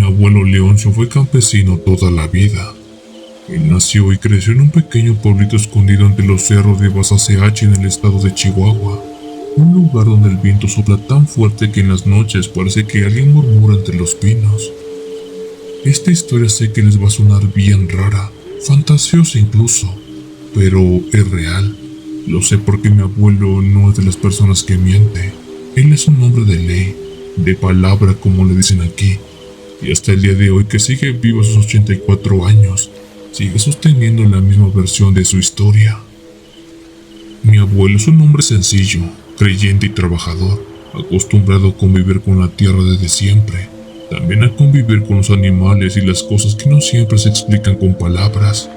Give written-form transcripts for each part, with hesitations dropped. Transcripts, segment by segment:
abuelo Leoncio fue campesino toda la vida. Él nació y creció en un pequeño pueblito escondido entre los cerros de Basaceachi en el estado de Chihuahua, un lugar donde el viento sopla tan fuerte que en las noches parece que alguien murmura entre los pinos. Esta historia sé que les va a sonar bien rara, fantasiosa incluso, pero es real. Lo sé porque mi abuelo no es de las personas que miente. Él es un hombre de ley, de palabra como le dicen aquí, y hasta el día de hoy que sigue vivo a sus 84 años, sigue sosteniendo la misma versión de su historia. Mi abuelo es un hombre sencillo, creyente y trabajador, acostumbrado a convivir con la tierra desde siempre, también a convivir con los animales y las cosas que no siempre se explican con palabras.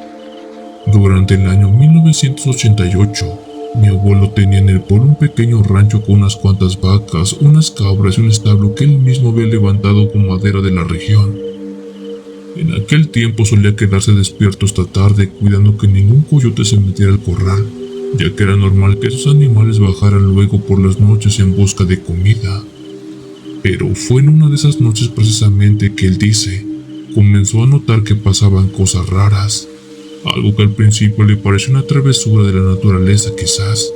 Durante el año 1988, mi abuelo tenía en el pueblo un pequeño rancho con unas cuantas vacas, unas cabras y un establo que él mismo había levantado con madera de la región. En aquel tiempo solía quedarse despierto hasta tarde cuidando que ningún coyote se metiera al corral, ya que era normal que esos animales bajaran luego por las noches en busca de comida. Pero fue en una de esas noches precisamente que él dice, comenzó a notar que pasaban cosas raras, algo que al principio le pareció una travesura de la naturaleza quizás.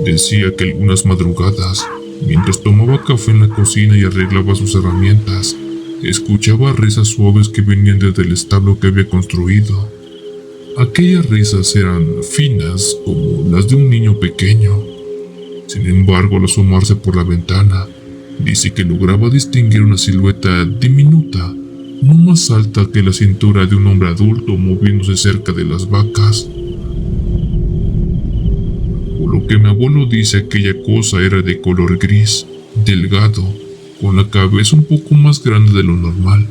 Decía que algunas madrugadas, mientras tomaba café en la cocina y arreglaba sus herramientas, escuchaba risas suaves que venían desde el establo que había construido. Aquellas risas eran finas como las de un niño pequeño. Sin embargo, al asomarse por la ventana, dice que lograba distinguir una silueta diminuta, no más alta que la cintura de un hombre adulto moviéndose cerca de las vacas. Por lo que mi abuelo dice, aquella cosa era de color gris, delgado, con la cabeza un poco más grande de lo normal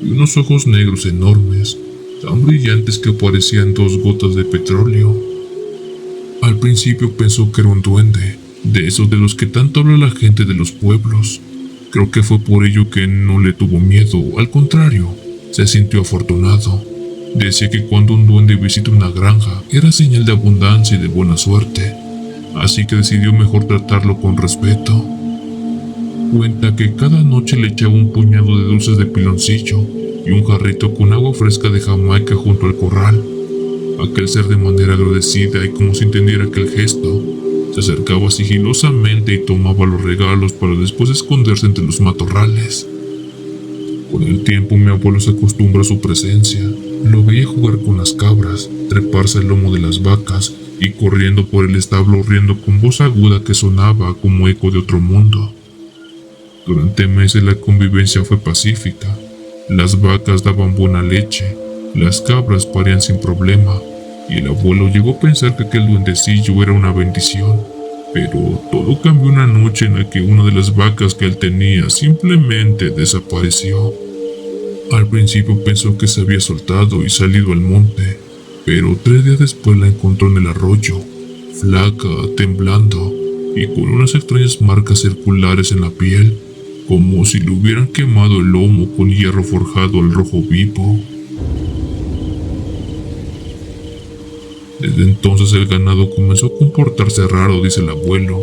y unos ojos negros enormes, tan brillantes que parecían 2 gotas de petróleo. Al principio pensó que era un duende, de esos de los que tanto habla la gente de los pueblos. Creo que fue por ello que no le tuvo miedo, al contrario, se sintió afortunado. Decía que cuando un duende visita una granja era señal de abundancia y de buena suerte, así que decidió mejor tratarlo con respeto. Cuenta que cada noche le echaba un puñado de dulces de piloncillo y un jarrito con agua fresca de Jamaica junto al corral. Aquel ser, de manera agradecida y como si entendiera aquel gesto, se acercaba sigilosamente y tomaba los regalos para después esconderse entre los matorrales. Con el tiempo mi abuelo se acostumbra a su presencia. Lo veía jugar con las cabras, treparse al lomo de las vacas y corriendo por el establo riendo con voz aguda que sonaba como eco de otro mundo. Durante meses la convivencia fue pacífica. Las vacas daban buena leche, las cabras parían sin problema, y el abuelo llegó a pensar que aquel duendecillo era una bendición. Pero todo cambió una noche en la que una de las vacas que él tenía simplemente desapareció. Al principio pensó que se había soltado y salido al monte, pero 3 días después la encontró en el arroyo, flaca, temblando y con unas extrañas marcas circulares en la piel, como si le hubieran quemado el lomo con hierro forjado al rojo vivo. Desde entonces el ganado comenzó a comportarse raro, dice el abuelo.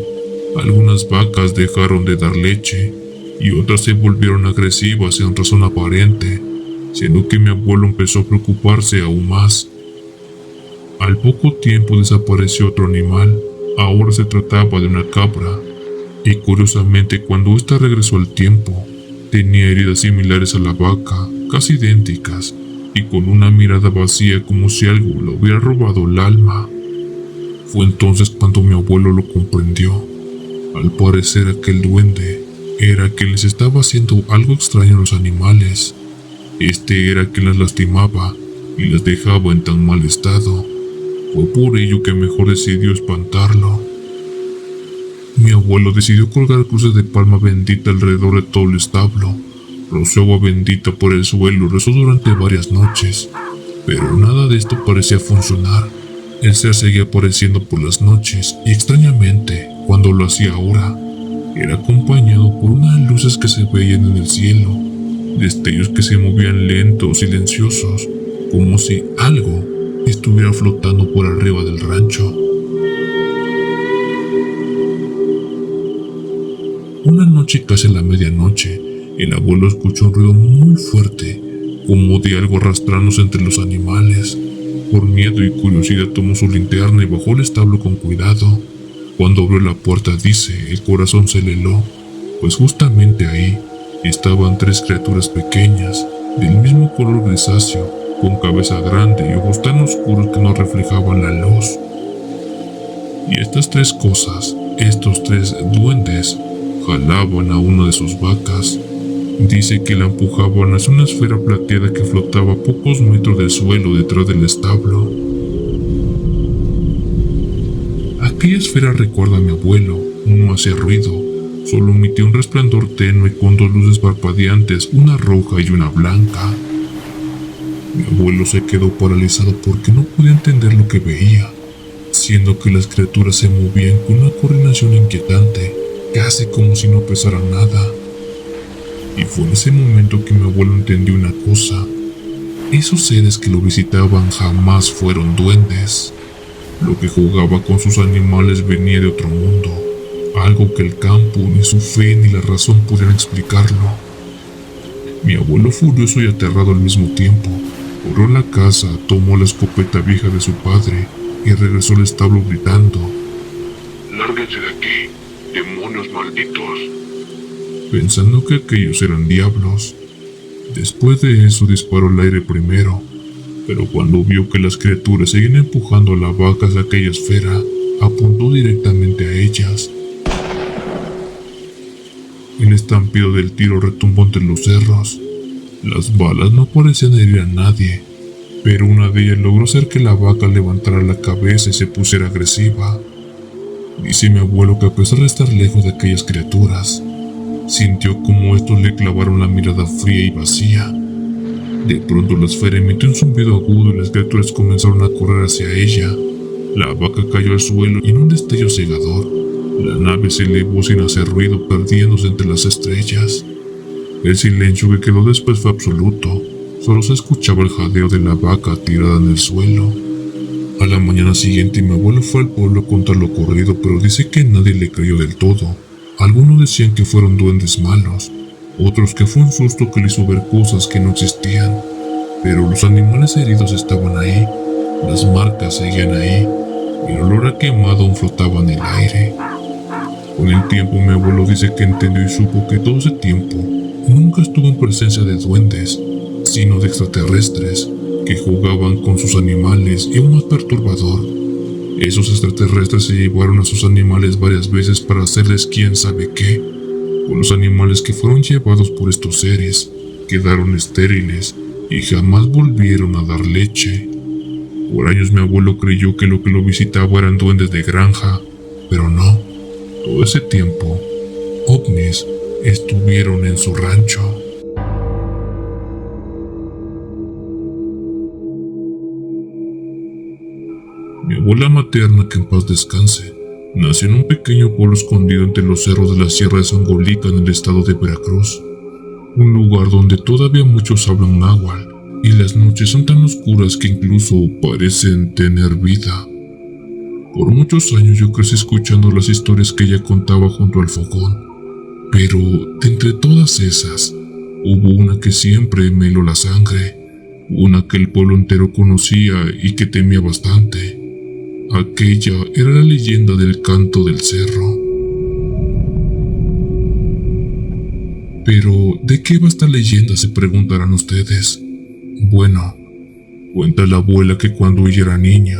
Algunas vacas dejaron de dar leche y otras se volvieron agresivas sin razón aparente, siendo que mi abuelo empezó a preocuparse aún más. Al poco tiempo desapareció otro animal. Ahora se trataba de una cabra, y curiosamente cuando ésta regresó al tiempo, tenía heridas similares a la vaca, casi idénticas, y con una mirada vacía como si algo le hubiera robado el alma. Fue entonces cuando mi abuelo lo comprendió. Al parecer aquel duende era que les estaba haciendo algo extraño a los animales. Este era que las lastimaba y las dejaba en tan mal estado. Fue por ello que mejor decidió espantarlo. Mi abuelo decidió colgar cruces de palma bendita alrededor de todo el establo. Roció agua bendita por el suelo y rezó durante varias noches, pero nada de esto parecía funcionar. El ser seguía apareciendo por las noches y extrañamente, cuando lo hacía ahora, era acompañado por unas luces que se veían en el cielo, destellos que se movían lentos, silenciosos, como si algo estuviera flotando por arriba del rancho. Una noche casi a la medianoche, El abuelo escuchó un ruido muy fuerte, como de algo arrastrándose entre los animales. Por miedo y curiosidad tomó su linterna y bajó al establo con cuidado. Cuando abrió la puerta, dice, el corazón se le heló, pues justamente ahí estaban tres criaturas pequeñas, del mismo color grisáceo, con cabeza grande y ojos tan oscuros que no reflejaban la luz. Y estas tres cosas, estos tres duendes, jalaban a una de sus vacas. Dice que la empujaban hacia una esfera plateada que flotaba a pocos metros del suelo detrás del establo. Aquella esfera recuerda a mi abuelo, no hacía ruido, solo emitía un resplandor tenue con dos luces parpadeantes, una roja y una blanca. Mi abuelo se quedó paralizado porque no podía entender lo que veía, siendo que las criaturas se movían con una coordinación inquietante, casi como si no pesara nada. Y fue en ese momento que mi abuelo entendió una cosa: esos seres que lo visitaban jamás fueron duendes. Lo que jugaba con sus animales venía de otro mundo, algo que el campo, ni su fe ni la razón podían explicarlo. Mi abuelo, furioso y aterrado al mismo tiempo, corrió a la casa, tomó la escopeta vieja de su padre y regresó al establo gritando: «¡Lárguense de aquí, demonios malditos!», pensando que aquellos eran diablos. Después de eso disparó al aire primero, pero cuando vio que las criaturas seguían empujando a la vaca hacia aquella esfera, apuntó directamente a ellas. El estampido del tiro retumbó entre los cerros. Las balas no parecían herir a nadie, pero una de ellas logró hacer que la vaca levantara la cabeza y se pusiera agresiva. Dice mi abuelo que a pesar de estar lejos de aquellas criaturas, sintió como estos le clavaron la mirada fría y vacía. De pronto la esfera emitió un zumbido agudo y las criaturas comenzaron a correr hacia ella. La vaca cayó al suelo y en un destello cegador, la nave se elevó sin hacer ruido, perdiéndose entre las estrellas. El silencio que quedó después fue absoluto. Solo se escuchaba el jadeo de la vaca tirada en el suelo. A la mañana siguiente mi abuelo fue al pueblo a contar lo ocurrido, pero dice que nadie le creyó del todo. Algunos decían que fueron duendes malos, otros que fue un susto que le hizo ver cosas que no existían. Pero los animales heridos estaban ahí, las marcas seguían ahí, y el olor a quemado aún flotaba en el aire. Con el tiempo mi abuelo dice que entendió y supo que todo ese tiempo nunca estuvo en presencia de duendes, sino de extraterrestres que jugaban con sus animales, y aún más perturbador, esos extraterrestres se llevaron a sus animales varias veces para hacerles quién sabe qué. Pues los animales que fueron llevados por estos seres quedaron estériles y jamás volvieron a dar leche. Por años mi abuelo creyó que lo visitaba eran duendes de granja, pero no. Todo ese tiempo, ovnis estuvieron en su rancho. Mi abuela materna, que en paz descanse, nació en un pequeño pueblo escondido entre los cerros de la Sierra de Sangolica en el estado de Veracruz, un lugar donde todavía muchos hablan náhuatl y las noches son tan oscuras que incluso parecen tener vida. Por muchos años yo crecí escuchando las historias que ella contaba junto al fogón, pero de entre todas esas, hubo una que siempre me heló la sangre, una que el pueblo entero conocía y que temía bastante. Aquella era la leyenda del Canto del Cerro. Pero, ¿de qué va esta leyenda?, se preguntarán ustedes. Bueno, cuenta la abuela que cuando ella era niña,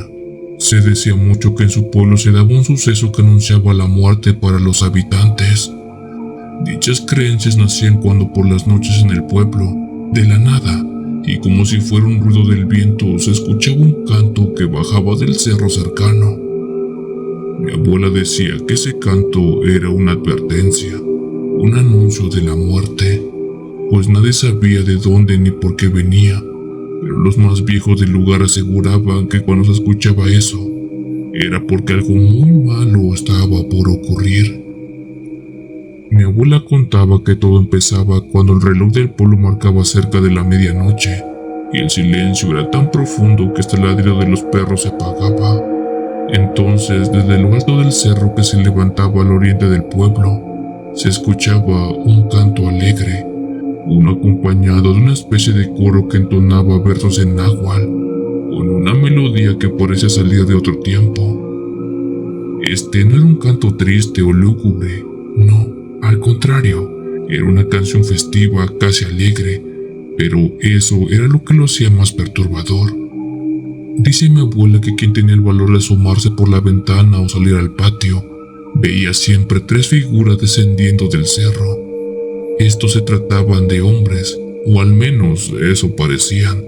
se decía mucho que en su pueblo se daba un suceso que anunciaba la muerte para los habitantes. Dichas creencias nacían cuando por las noches en el pueblo, de la nada, y como si fuera un ruido del viento, se escuchaba un canto que bajaba del cerro cercano. Mi abuela decía que ese canto era una advertencia, un anuncio de la muerte, pues nadie sabía de dónde ni por qué venía, pero los más viejos del lugar aseguraban que cuando se escuchaba eso, era porque algo muy malo estaba por ocurrir. Mi abuela contaba que todo empezaba cuando el reloj del pueblo marcaba cerca de la medianoche, y el silencio era tan profundo que hasta el ladrido de los perros se apagaba. Entonces, desde lo alto del cerro que se levantaba al oriente del pueblo, se escuchaba un canto alegre, uno acompañado de una especie de coro que entonaba versos en náhuatl, con una melodía que parecía salir de otro tiempo. Este no era un canto triste o lúgubre, no, al contrario, era una canción festiva, casi alegre, pero eso era lo que lo hacía más perturbador. Dice mi abuela que quien tenía el valor de asomarse por la ventana o salir al patio, veía siempre 3 figuras descendiendo del cerro. Estos se trataban de hombres, o al menos eso parecían,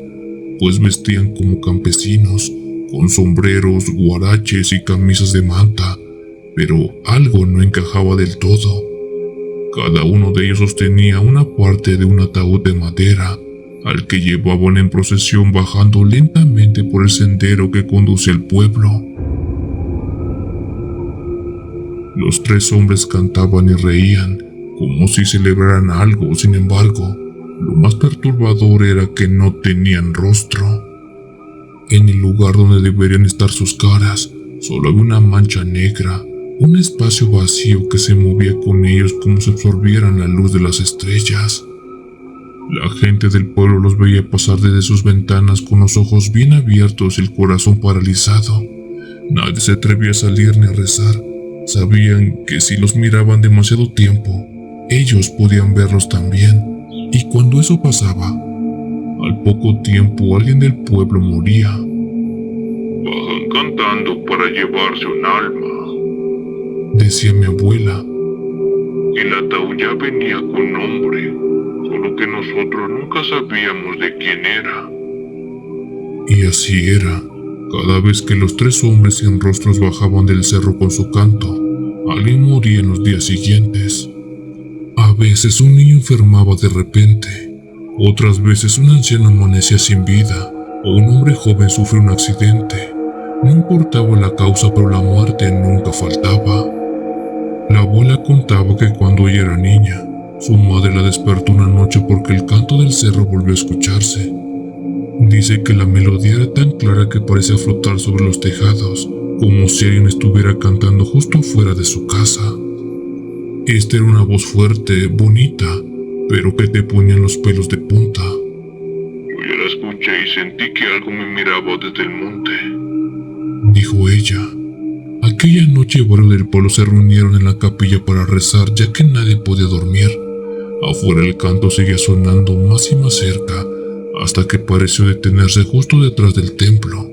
pues vestían como campesinos, con sombreros, guaraches y camisas de manta, pero algo no encajaba del todo. Cada uno de ellos sostenía una parte de un ataúd de madera, al que llevaban en procesión bajando lentamente por el sendero que conduce al pueblo. Los 3 hombres cantaban y reían, como si celebraran algo. Sin embargo, lo más perturbador era que no tenían rostro. En el lugar donde deberían estar sus caras, solo había una mancha negra, un espacio vacío que se movía con ellos como si absorbieran la luz de las estrellas. La gente del pueblo los veía pasar desde sus ventanas con los ojos bien abiertos y el corazón paralizado. Nadie se atrevía a salir ni a rezar. Sabían que si los miraban demasiado tiempo, ellos podían verlos también. Y cuando eso pasaba, al poco tiempo alguien del pueblo moría. Bajan cantando para llevarse un alma, decía mi abuela. El ataúd ya venía con nombre, solo que nosotros nunca sabíamos de quién era. Y así era. Cada vez que los 3 hombres sin rostros bajaban del cerro con su canto, alguien moría en los días siguientes. A veces un niño enfermaba de repente, otras veces un anciano amanecía sin vida, o un hombre joven sufrió un accidente. No importaba la causa, pero la muerte nunca faltaba. La abuela contaba que cuando ella era niña, su madre la despertó una noche porque el canto del cerro volvió a escucharse. Dice que la melodía era tan clara que parecía flotar sobre los tejados, como si alguien estuviera cantando justo fuera de su casa. Esta era una voz fuerte, bonita, pero que te ponía los pelos de punta. Yo ya la escuché y sentí que algo me miraba desde el monte, dijo ella. Aquella noche varios del pueblo se reunieron en la capilla para rezar, ya que nadie podía dormir. Afuera el canto seguía sonando más y más cerca, hasta que pareció detenerse justo detrás del templo.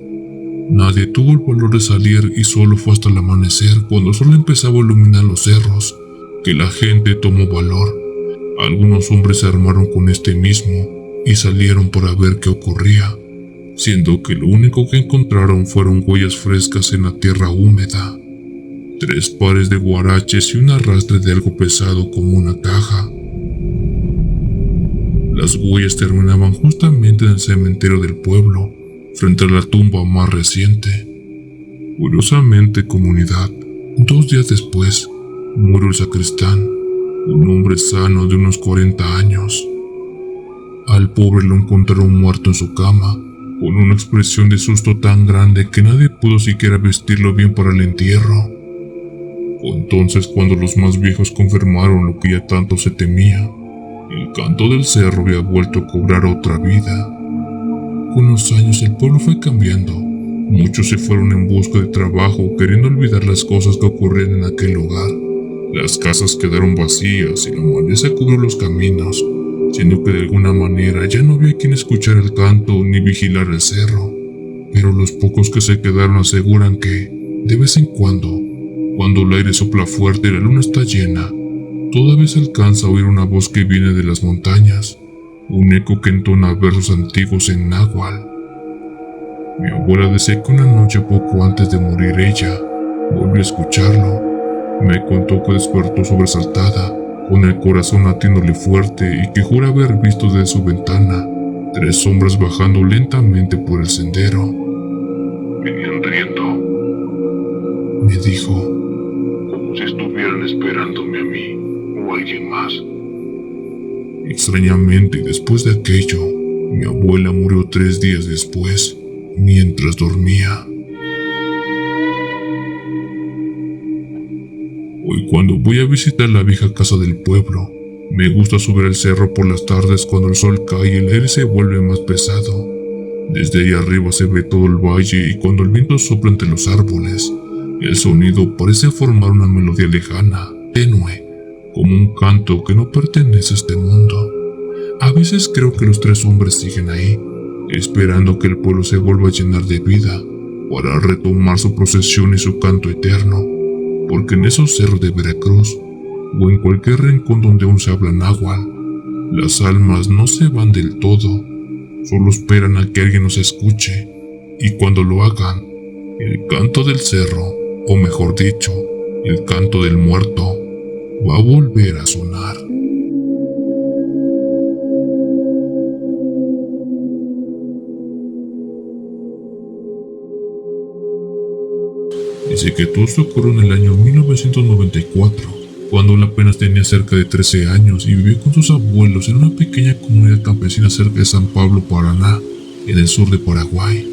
Nadie tuvo el valor de salir y solo fue hasta el amanecer, cuando el sol empezaba a iluminar los cerros, que la gente tomó valor. Algunos hombres se armaron con este mismo y salieron para ver qué ocurría, siendo que lo único que encontraron fueron huellas frescas en la tierra húmeda, 3 pares de guaraches y un arrastre de algo pesado como una caja. Las huellas terminaban justamente en el cementerio del pueblo, frente a la tumba más reciente. Curiosamente, comunidad, 2 días después, murió el sacristán, un hombre sano de unos 40 años. Al pobre lo encontraron muerto en su cama, con una expresión de susto tan grande que nadie pudo siquiera vestirlo bien para el entierro. Fue entonces cuando los más viejos confirmaron lo que ya tanto se temía. El canto del cerro había vuelto a cobrar otra vida. Con los años el pueblo fue cambiando. Muchos se fueron en busca de trabajo, queriendo olvidar las cosas que ocurrían en aquel lugar. Las casas quedaron vacías y la maleza cubrió los caminos, siendo que de alguna manera ya no había quien escuchar el canto ni vigilar el cerro. Pero los pocos que se quedaron aseguran que, de vez en cuando el aire sopla fuerte y la luna está llena, todavía se alcanza a oír una voz que viene de las montañas, un eco que entona versos antiguos en náhuatl. Mi abuela decía que una noche poco antes de morir ella volvió a escucharlo. Me contó que despertó sobresaltada, con el corazón latiéndole fuerte, y que jura haber visto desde su ventana 3 sombras bajando lentamente por el sendero. Venían riendo, me dijo, como si estuvieran esperándome a mí o a alguien más. Extrañamente, después de aquello, mi abuela murió 3 días después, mientras dormía. Hoy, cuando voy a visitar la vieja casa del pueblo, Me gusta subir al cerro por las tardes cuando el sol cae y el aire se vuelve más pesado. Desde ahí arriba se ve todo el valle y cuando el viento sopla entre los árboles, el sonido parece formar una melodía lejana, tenue, como un canto que no pertenece a este mundo. A veces creo que los tres hombres siguen ahí, esperando que el pueblo se vuelva a llenar de vida para retomar su procesión y su canto eterno, porque en esos cerros de Veracruz o en cualquier rincón donde aún se habla náhuatl, las almas no se van del todo, solo esperan a que alguien nos escuche, y cuando lo hagan, el canto del cerro, o mejor dicho, el canto del muerto, va a volver a sonar. Dice que todo esto ocurrió en el año 1994, cuando él apenas tenía cerca de 13 años y vivía con sus abuelos en una pequeña comunidad campesina cerca de San Pablo, Paraná, en el sur de Paraguay.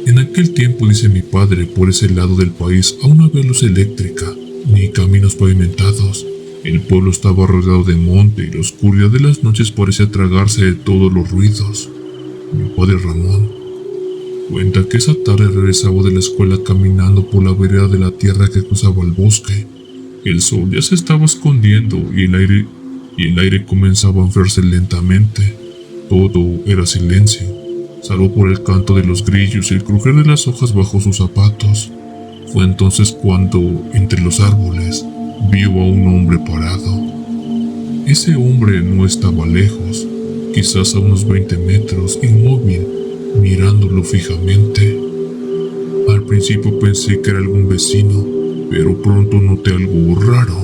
En aquel tiempo, dice mi padre, por ese lado del país aún no había luz eléctrica, ni caminos pavimentados. El pueblo estaba rodeado de monte y la oscuridad de las noches parecía tragarse de todos los ruidos. Mi padre Ramón cuenta que esa tarde regresaba de la escuela caminando por la vereda de la tierra que cruzaba el bosque. El sol ya se estaba escondiendo y el aire comenzaba a enfriarse lentamente. Todo era silencio, salvo por el canto de los grillos y el crujir de las hojas bajo sus zapatos. Fue entonces cuando, entre los árboles, vio a un hombre parado. Ese hombre no estaba lejos, quizás a unos 20 metros, inmóvil, mirándolo fijamente. Al principio pensé que era algún vecino, pero pronto noté algo raro.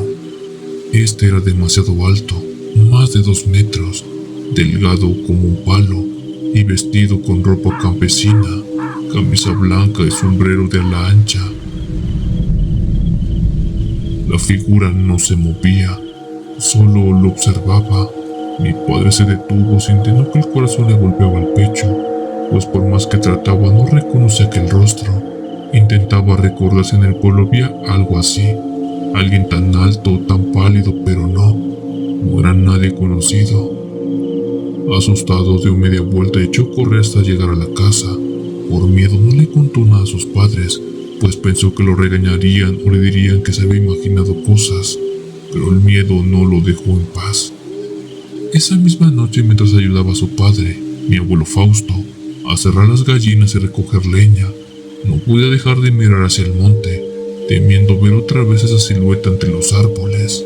Este era demasiado alto, más de 2 metros, delgado como un palo y vestido con ropa campesina, camisa blanca y sombrero de ala ancha. La figura no se movía, solo lo observaba. Mi padre se detuvo sintiendo que el corazón le golpeaba el pecho, pues por más que trataba no reconocía aquel rostro. Intentaba recordar si en el pueblo había algo así, alguien tan alto, tan pálido, pero no era nadie conocido. Asustado dio media vuelta y echó a correr hasta llegar a la casa. Por miedo no le contó nada a sus padres, pues pensó que lo regañarían o le dirían que se había imaginado cosas, pero el miedo no lo dejó en paz. Esa misma noche, mientras ayudaba a su padre, mi abuelo Fausto, a cerrar las gallinas y recoger leña, no podía dejar de mirar hacia el monte, temiendo ver otra vez esa silueta entre los árboles.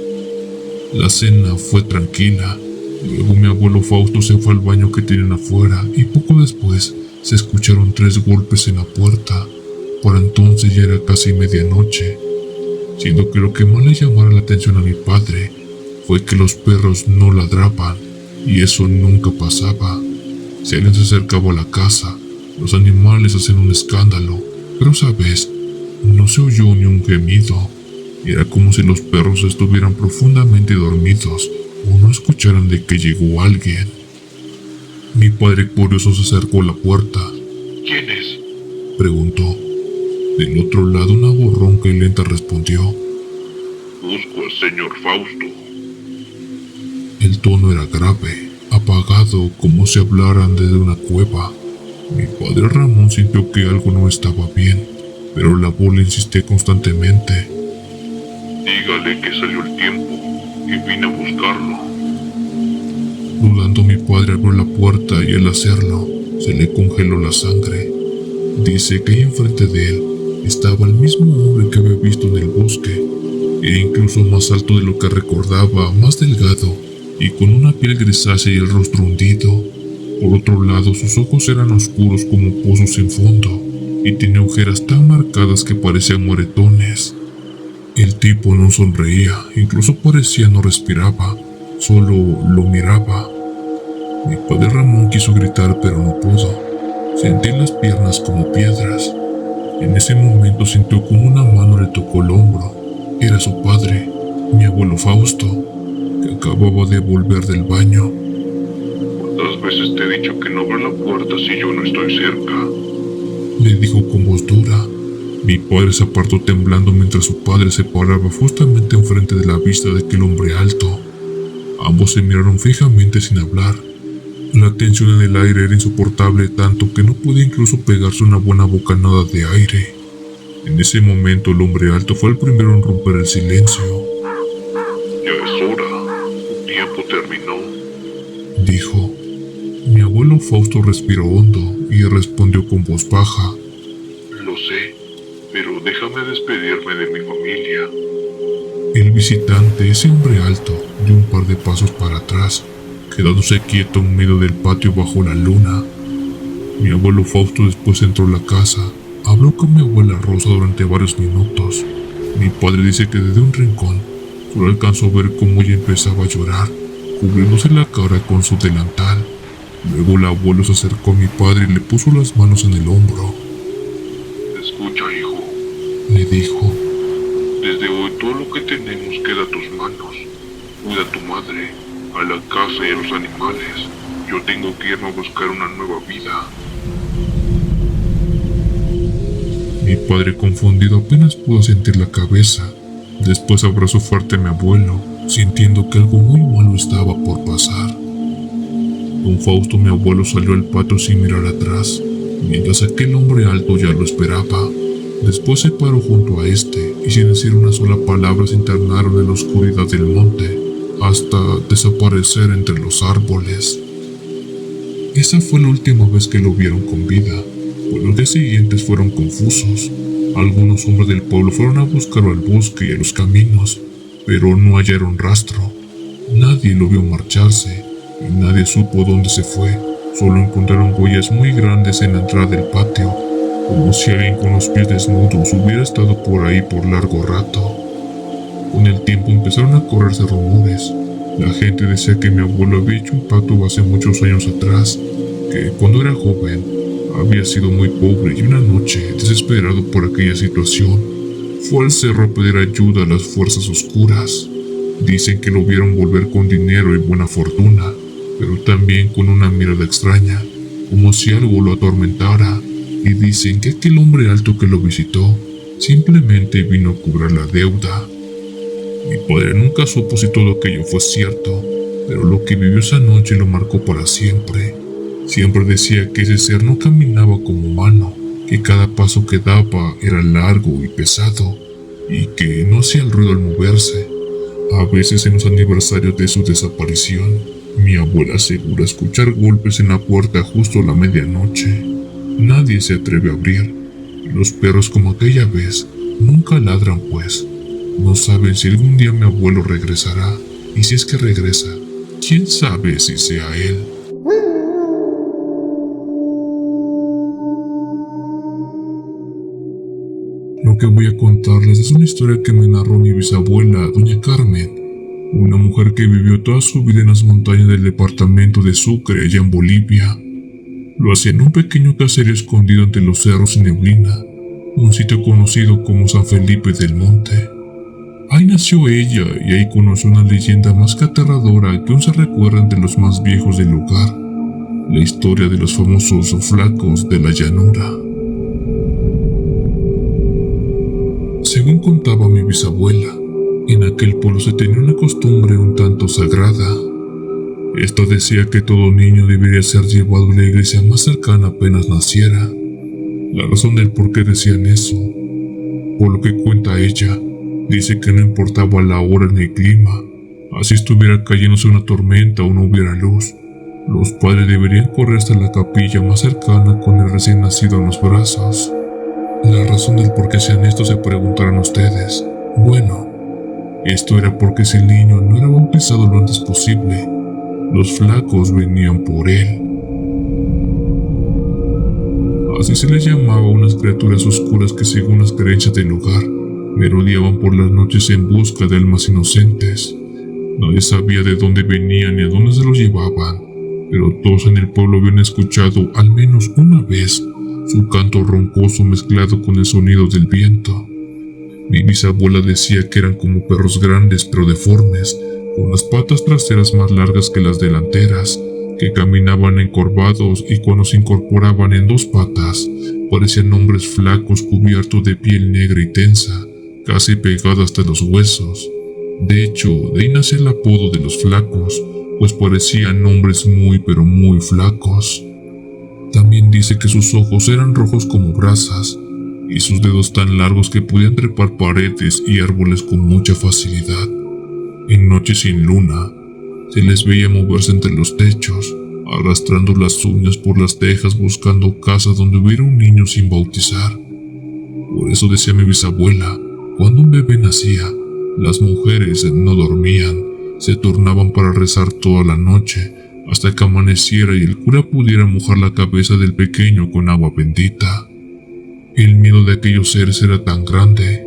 La cena fue tranquila. Luego mi abuelo Fausto se fue al baño que tenían afuera y poco después se escucharon 3 golpes en la puerta. Por entonces ya era casi medianoche, siendo que lo que más le llamara la atención a mi padre fue que los perros no ladraban, y eso nunca pasaba. Si alguien se acercaba a la casa, los animales hacían un escándalo, pero esa vez no se oyó ni un gemido. Era como si los perros estuvieran profundamente dormidos o no escucharan de que llegó alguien. Mi padre curioso se acercó a la puerta. ¿Quién es?, preguntó. Del otro lado una voz ronca y lenta respondió. Busco al señor Fausto. El tono era grave, apagado, como si hablaran desde una cueva. Mi padre Ramón sintió que algo no estaba bien, pero la voz le insistía constantemente. Dígale que salió el tiempo y vine a buscarlo. Dudando, mi padre abrió la puerta y al hacerlo, se le congeló la sangre. Dice que ahí enfrente de él estaba el mismo hombre que había visto en el bosque, e incluso más alto de lo que recordaba, más delgado y con una piel grisácea y el rostro hundido. Por otro lado, sus ojos eran oscuros como pozos sin fondo y tenía ojeras tan marcadas que parecían moretones. El tipo no sonreía, incluso parecía no respiraba, solo lo miraba. Mi padre Ramón quiso gritar, pero no pudo. Sentía las piernas como piedras. En ese momento sintió como una mano le tocó el hombro. Era su padre, mi abuelo Fausto, que acababa de volver del baño. ¿Cuántas veces te he dicho que no abras la puerta si yo no estoy cerca?, le dijo con voz dura. Mi padre se apartó temblando mientras su padre se paraba justamente enfrente de la vista de aquel hombre alto. Ambos se miraron fijamente sin hablar. La tensión en el aire era insoportable tanto que no podía incluso pegarse una buena bocanada de aire. En ese momento el hombre alto fue el primero en romper el silencio. Ya es hora. Tu tiempo terminó. Dijo. Mi abuelo Fausto respiró hondo y respondió con voz baja. Lo sé, pero déjame despedirme de mi familia. El visitante, ese hombre alto, dio un par de pasos para atrás, quedándose quieto en medio del patio bajo la luna. Mi abuelo Fausto después entró a la casa. Habló con mi abuela Rosa durante varios minutos. Mi padre dice que desde un rincón solo alcanzó a ver cómo ella empezaba a llorar, cubriéndose la cara con su delantal. Luego el abuelo se acercó a mi padre y le puso las manos en el hombro. Escucha, hijo. Le dijo. Desde hoy todo lo que tenemos queda a tus manos. Cuida a tu madre, a la casa y a los animales. Yo tengo que irme a buscar una nueva vida. Mi padre, confundido, apenas pudo sentir la cabeza. Después abrazó fuerte a mi abuelo, sintiendo que algo muy malo estaba por pasar. Don Fausto, mi abuelo, salió al patio sin mirar atrás, mientras aquel hombre alto ya lo esperaba. Después se paró junto a este y sin decir una sola palabra se internaron en la oscuridad del monte, hasta desaparecer entre los árboles. Esa fue la última vez que lo vieron con vida, pues los días siguientes fueron confusos. Algunos hombres del pueblo fueron a buscarlo al bosque y a los caminos, pero no hallaron rastro. Nadie lo vio marcharse y nadie supo dónde se fue. Solo encontraron huellas muy grandes en la entrada del patio, como si alguien con los pies desnudos hubiera estado por ahí por largo rato. Con el tiempo empezaron a correrse rumores. La gente decía que mi abuelo había hecho un pacto hace muchos años atrás, que cuando era joven había sido muy pobre y una noche, desesperado por aquella situación, fue al cerro a pedir ayuda a las fuerzas oscuras. Dicen que lo vieron volver con dinero y buena fortuna, pero también con una mirada extraña, como si algo lo atormentara, y dicen que aquel hombre alto que lo visitó simplemente vino a cobrar la deuda. Mi padre nunca supo si todo aquello fue cierto, pero lo que vivió esa noche lo marcó para siempre. Siempre decía que ese ser no caminaba como humano, que cada paso que daba era largo y pesado, y que no hacía el ruido al moverse. A veces en los aniversarios de su desaparición, mi abuela asegura escuchar golpes en la puerta justo a la medianoche. Nadie se atreve a abrir, y los perros, como aquella vez, nunca ladran, pues no saben si algún día mi abuelo regresará, y si es que regresa, quién sabe si sea él. Lo que voy a contarles es una historia que me narró mi bisabuela, doña Carmen, una mujer que vivió toda su vida en las montañas del departamento de Sucre, allá en Bolivia. Lo hacía en un pequeño caserío escondido entre los cerros sin neblina, un sitio conocido como San Felipe del Monte. Ahí nació ella y ahí conoció una leyenda más que aterradora que aún se recuerda entre los más viejos del lugar, la historia de los famosos flacos de la llanura. Según contaba mi bisabuela, en aquel pueblo se tenía una costumbre un tanto sagrada. Esta decía que todo niño debería ser llevado a la iglesia más cercana apenas naciera. La razón del por qué decían eso, por lo que cuenta ella, dice que no importaba la hora ni el clima, así estuviera cayéndose una tormenta o no hubiera luz, los padres deberían correr hasta la capilla más cercana con el recién nacido en los brazos. La razón del por qué hacían esto se preguntarán ustedes. Bueno, esto era porque si el niño no era bautizado lo antes posible, los flacos venían por él. Así se les llamaba a unas criaturas oscuras que, según las creencias del lugar, merodeaban por las noches en busca de almas inocentes. Nadie sabía de dónde venían ni a dónde se los llevaban, pero todos en el pueblo habían escuchado al menos una vez su canto roncoso mezclado con el sonido del viento. Mi bisabuela decía que eran como perros grandes pero deformes, con las patas traseras más largas que las delanteras, que caminaban encorvados y cuando se incorporaban en dos patas, parecían hombres flacos cubiertos de piel negra y tensa, casi pegada hasta los huesos. De hecho, de ahí nace el apodo de los flacos, pues parecían hombres muy pero muy flacos. También dice que sus ojos eran rojos como brasas y sus dedos tan largos que podían trepar paredes y árboles con mucha facilidad. En noches sin luna, se les veía moverse entre los techos, arrastrando las uñas por las tejas buscando casas donde hubiera un niño sin bautizar. Por eso decía mi bisabuela, cuando un bebé nacía, las mujeres no dormían, se turnaban para rezar toda la noche, hasta que amaneciera y el cura pudiera mojar la cabeza del pequeño con agua bendita. El miedo de aquellos seres era tan grande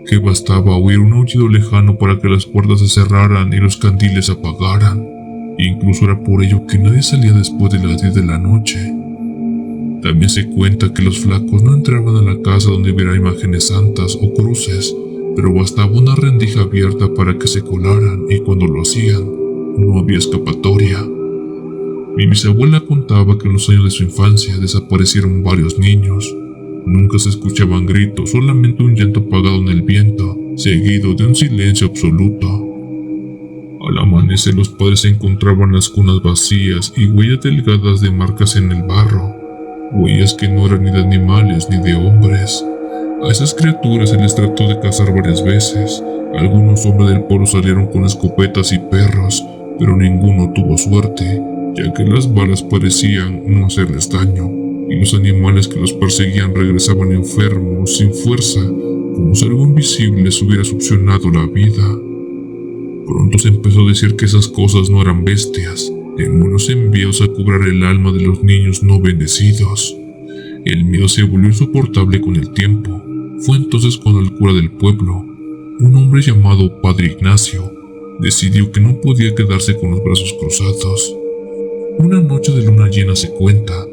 que bastaba oír un aullido lejano para que las puertas se cerraran y los candiles se apagaran. Incluso era por ello que nadie salía después de las 10 de la noche. También se cuenta que los flacos no entraban a la casa donde hubiera imágenes santas o cruces, pero bastaba una rendija abierta para que se colaran y cuando lo hacían, no había escapatoria. Mi bisabuela contaba que en los años de su infancia desaparecieron varios niños. Nunca se escuchaban gritos, solamente un llanto apagado en el viento, seguido de un silencio absoluto. Al amanecer los padres encontraban las cunas vacías y huellas delgadas de marcas en el barro, huellas que no eran ni de animales ni de hombres. A esas criaturas se les trató de cazar varias veces. Algunos hombres del pueblo salieron con escopetas y perros, pero ninguno tuvo suerte, ya que las balas parecían no hacerles daño, y los animales que los perseguían regresaban enfermos, sin fuerza, como si algo invisible les hubiera succionado la vida. Pronto se empezó a decir que esas cosas no eran bestias, demonios enviados a cobrar el alma de los niños no bendecidos. El miedo se volvió insoportable con el tiempo. Fue entonces cuando el cura del pueblo, un hombre llamado Padre Ignacio, decidió que no podía quedarse con los brazos cruzados. Una noche de luna llena, se cuenta,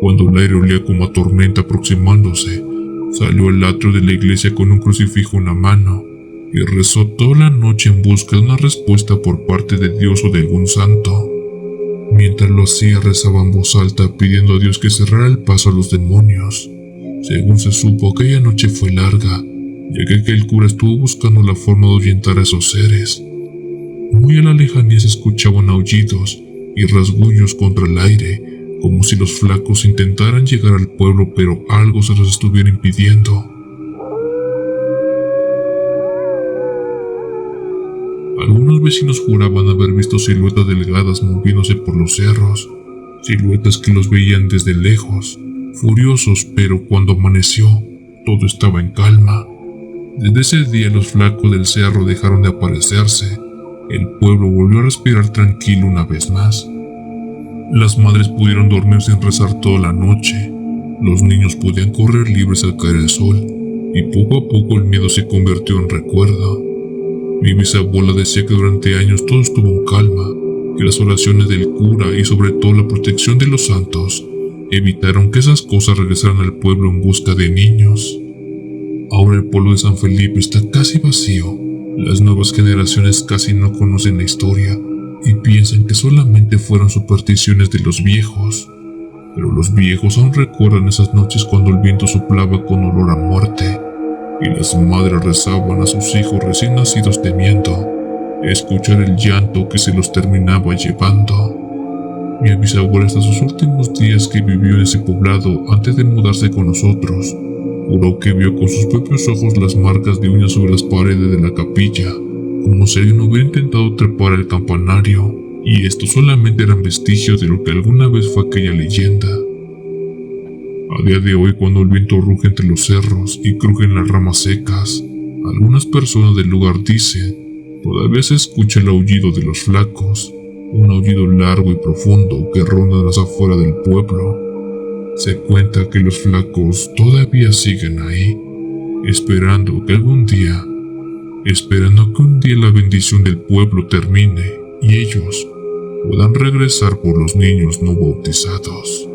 cuando el aire olía como a tormenta aproximándose, salió al atrio de la iglesia con un crucifijo en la mano y rezó toda la noche en busca de una respuesta por parte de Dios o de algún santo. Mientras lo hacía, rezaba en voz alta pidiendo a Dios que cerrara el paso a los demonios. Según se supo, aquella noche fue larga, ya que aquel cura estuvo buscando la forma de ahuyentar a esos seres. Muy a la lejanía se escuchaban aullidos y rasguños contra el aire, como si los flacos intentaran llegar al pueblo, pero algo se los estuviera impidiendo. Algunos vecinos juraban haber visto siluetas delgadas moviéndose por los cerros, siluetas que los veían desde lejos, furiosos, pero cuando amaneció, todo estaba en calma. Desde ese día los flacos del cerro dejaron de aparecerse. El pueblo volvió a respirar tranquilo una vez más. Las madres pudieron dormir sin rezar toda la noche. Los niños podían correr libres al caer el sol, y poco a poco el miedo se convirtió en recuerdo. Mi bisabuela decía que durante años todo estuvo en calma, que las oraciones del cura y sobre todo la protección de los santos evitaron que esas cosas regresaran al pueblo en busca de niños. Ahora el pueblo de San Felipe está casi vacío. Las nuevas generaciones casi no conocen la historia y piensan que solamente fueron supersticiones de los viejos. Pero los viejos aún recuerdan esas noches cuando el viento soplaba con olor a muerte y las madres rezaban a sus hijos recién nacidos temiendo escuchar el llanto que se los terminaba llevando. Mi bisabuela, hasta sus últimos días que vivió en ese poblado antes de mudarse con nosotros, juró que vio con sus propios ojos las marcas de uñas sobre las paredes de la capilla, como si alguien hubiera intentado trepar el campanario, y estos solamente eran vestigios de lo que alguna vez fue aquella leyenda. A día de hoy, cuando el viento ruge entre los cerros y crujen las ramas secas, algunas personas del lugar dicen, todavía se escucha el aullido de los flacos, un aullido largo y profundo que ronda las afueras del pueblo. Se cuenta que los flacos todavía siguen ahí, esperando que un día la bendición del pueblo termine y ellos puedan regresar por los niños no bautizados.